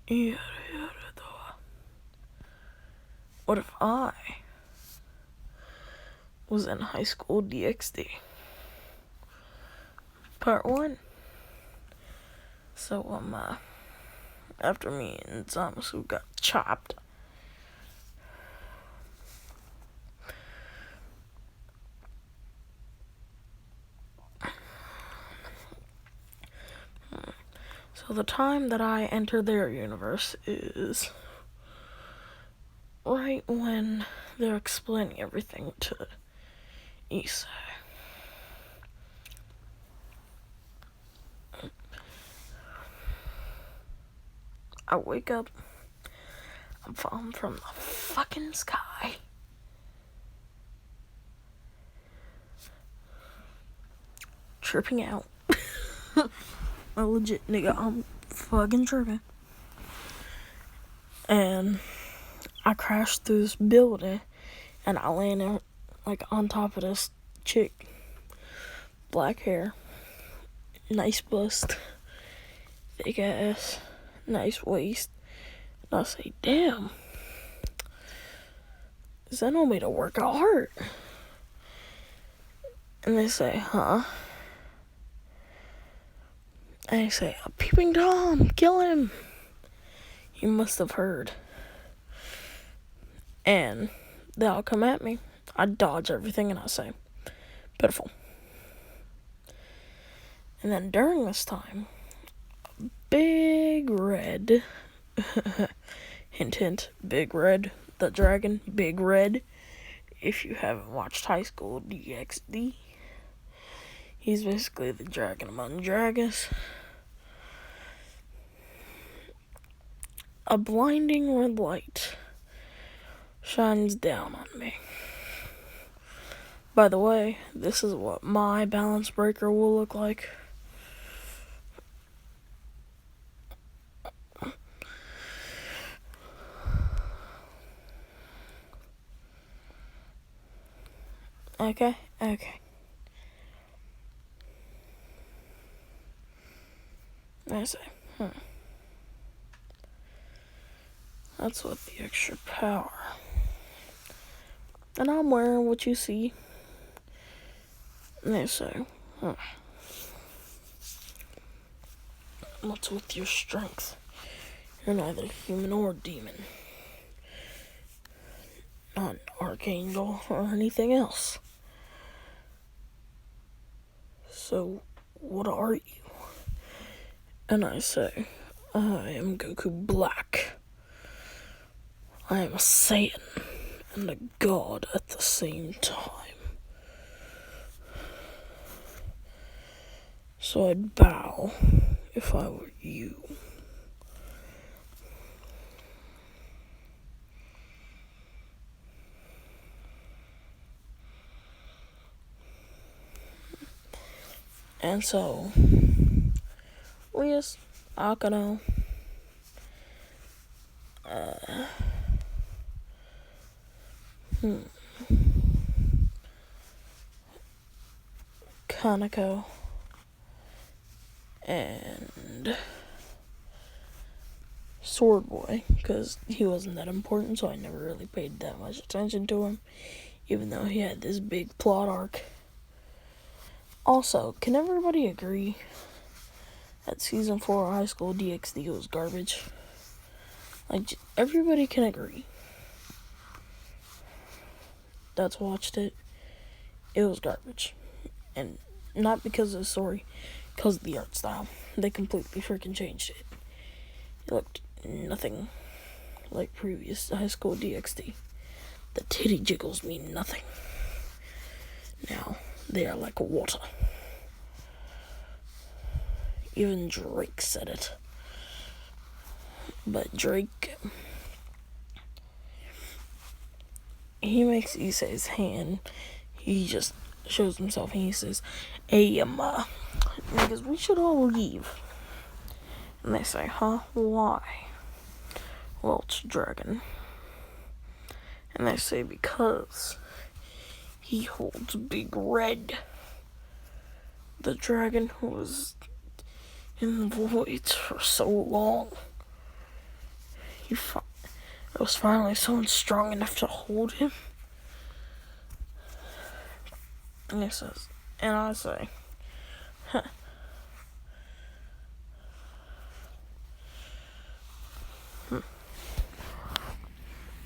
Yada yada though. What if I was in high school DxD? Part 1. So, after me and Zamasu got chopped, so the time that I enter their universe is right when they're explaining everything to Issa. I wake up, I'm falling from the fucking sky. Tripping out. I legit, nigga, I'm fucking tripping. And I crashed through this building, and I landed, like, on top of this chick. Black hair, nice bust, big ass, nice waist. And I say, damn, is that no way to work out hard? And they say, huh? And I say, a peeping Tom, kill him. You must have heard. And they all come at me. I dodge everything and I say, pitiful. And then during this time, Big Red, hint hint, Big Red, the dragon, Big Red. If you haven't watched High School DxD, he's basically the dragon among dragons. A blinding red light shines down on me. By the way, this is what my balance breaker will look like. Okay. I say, that's what the extra power. And I'm wearing what you see. And they say, what's with your strength? You're neither human or demon. Not an archangel or anything else. So, what are you? And I say, I am Goku Black. I am a Saiyan and a god at the same time. So I'd bow if I were you. And so, Rias, Akano, Kaneko, and Sword Boy, because he wasn't that important, so I never really paid that much attention to him, even though he had this big plot arc. Also, can everybody agree that Season 4 of High School DxD was garbage? Like, everybody can agree. That's watched it. It was garbage. And not because of the story, because of the art style. They completely freaking changed it. It looked nothing like previous High School DxD. The titty jiggles mean nothing. Now, they are like water. Even Drake said it. But Drake, he makes Issei's hand, he just shows himself and he says, hey, niggas, we should all leave. And they say, huh? Why? Well, it's Dragon. And they say, because he holds Big Red, the dragon who was in the void for so long. it was finally someone strong enough to hold him. And I say, huh.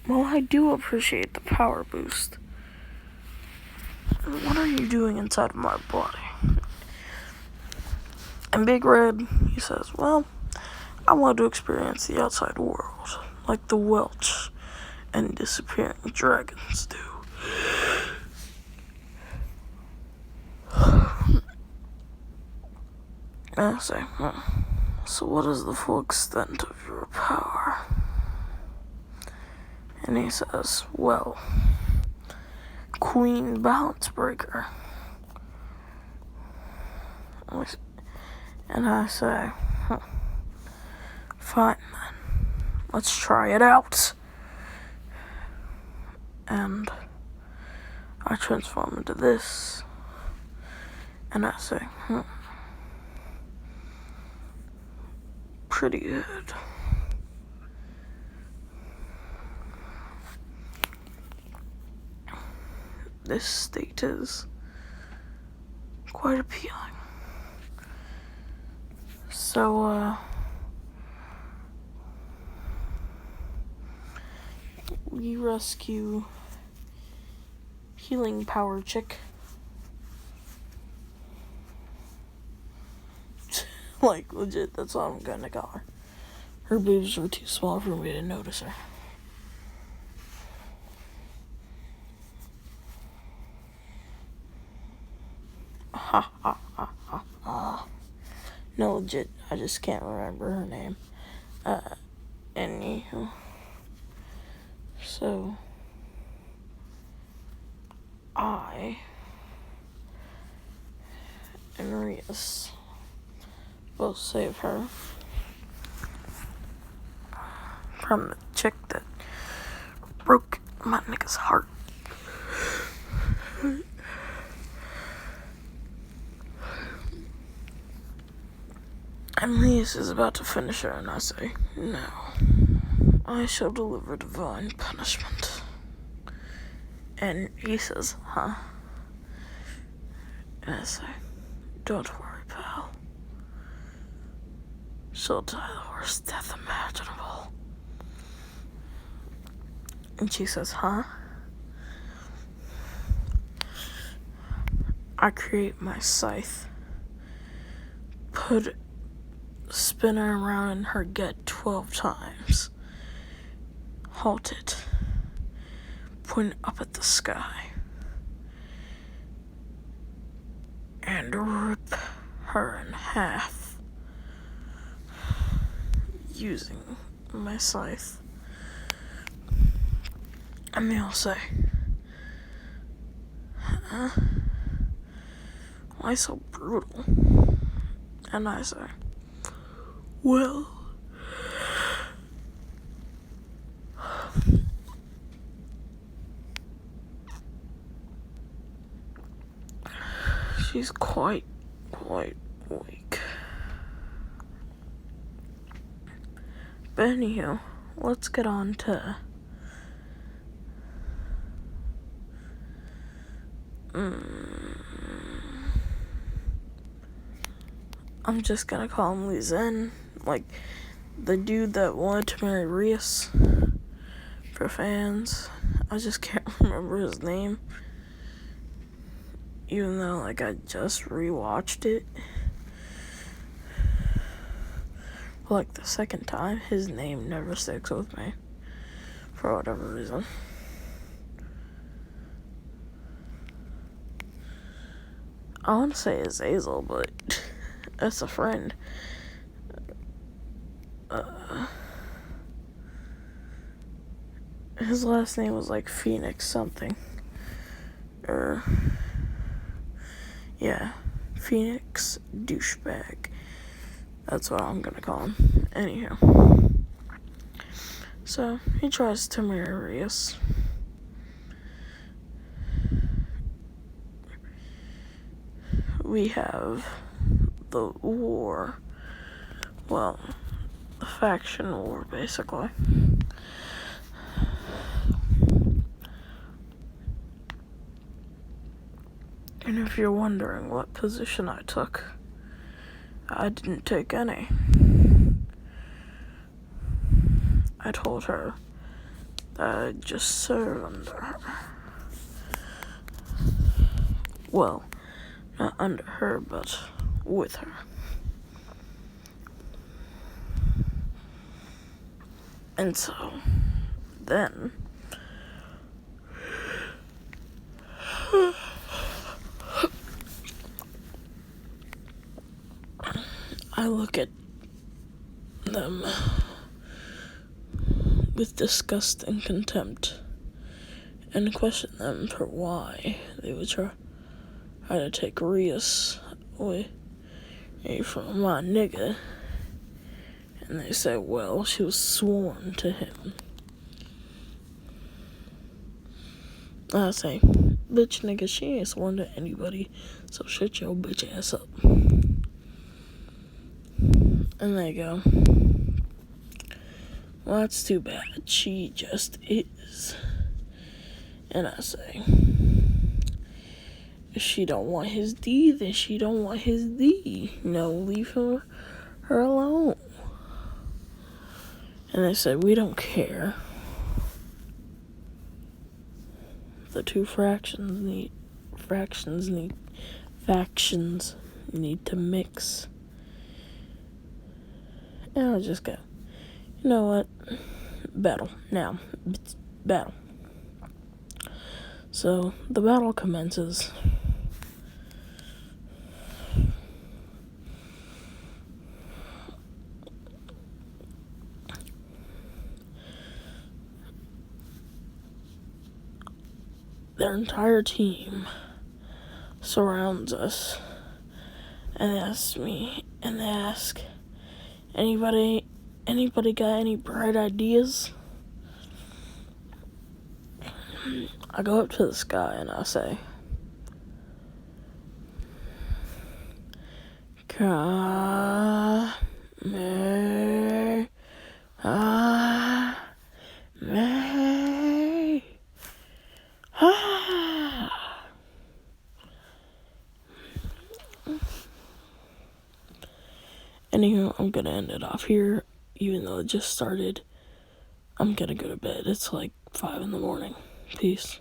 Well, I do appreciate the power boost. What are you doing inside of my body? And Big Red, he says, well, I want to experience the outside world, like the Welch and disappearing dragons do. And I say, so what is the full extent of your power? And he says, well, Queen Balance Breaker. And I say, fine then, let's try it out. And I transform into this. And I say, pretty good. This state is quite appealing. So, we rescue Healing Power Chick. Like, legit, that's what I'm gonna call her. Her boobs were too small for me to notice her. Ha ha ha ha ha. No, legit, I just can't remember her name. Anywho. So, I and Rias both save her from the chick that broke my nigga's heart. And Rias is about to finish her, and I say, no, I shall deliver divine punishment. And he says, huh? And I say, don't worry, pal. She'll die the worst death imaginable. And she says, huh? I create my scythe, spin her around in her gut 12 times, halt it, point it up at the sky, and rip her in half using my scythe. And they'll say, huh? Why so brutal? And I say, well, she's quite weak. But anyhow, let's get on to I'm just gonna call him Lee Zen, like the dude that wanted to marry Rias for fans. I just can't remember his name, even though like I just rewatched it for like the second time. His name never sticks with me for whatever reason. I want to say Azazel, but that's a friend. His last name was like Phoenix something. Yeah, Phoenix Douchebag. That's what I'm gonna call him. Anyhow. So, he tries to marry Rias. We have the war. Well, the faction war, basically. And if you're wondering what position I took, I didn't take any. I told her that I'd just serve under her. Well, not under her, but with her. And so, then, I look at them with disgust and contempt and question them for why they would try to take Rios away from my nigga. And they say, well, she was sworn to him. I say, bitch nigga, she ain't sworn to anybody, so shut your bitch ass up. And they go, well, that's too bad. She just is. And I say, if she don't want his D, then she don't want his D. No, leave her alone. And they said, we don't care. The two factions need to mix. And I just go, you know what? Battle. Now. Battle. So, the battle commences. Their entire team surrounds us and they ask, anybody got any bright ideas? I go up to the sky and I say, Anywho, I'm gonna end it off here, even though it just started. I'm gonna go to bed. It's like 5 a.m. Peace.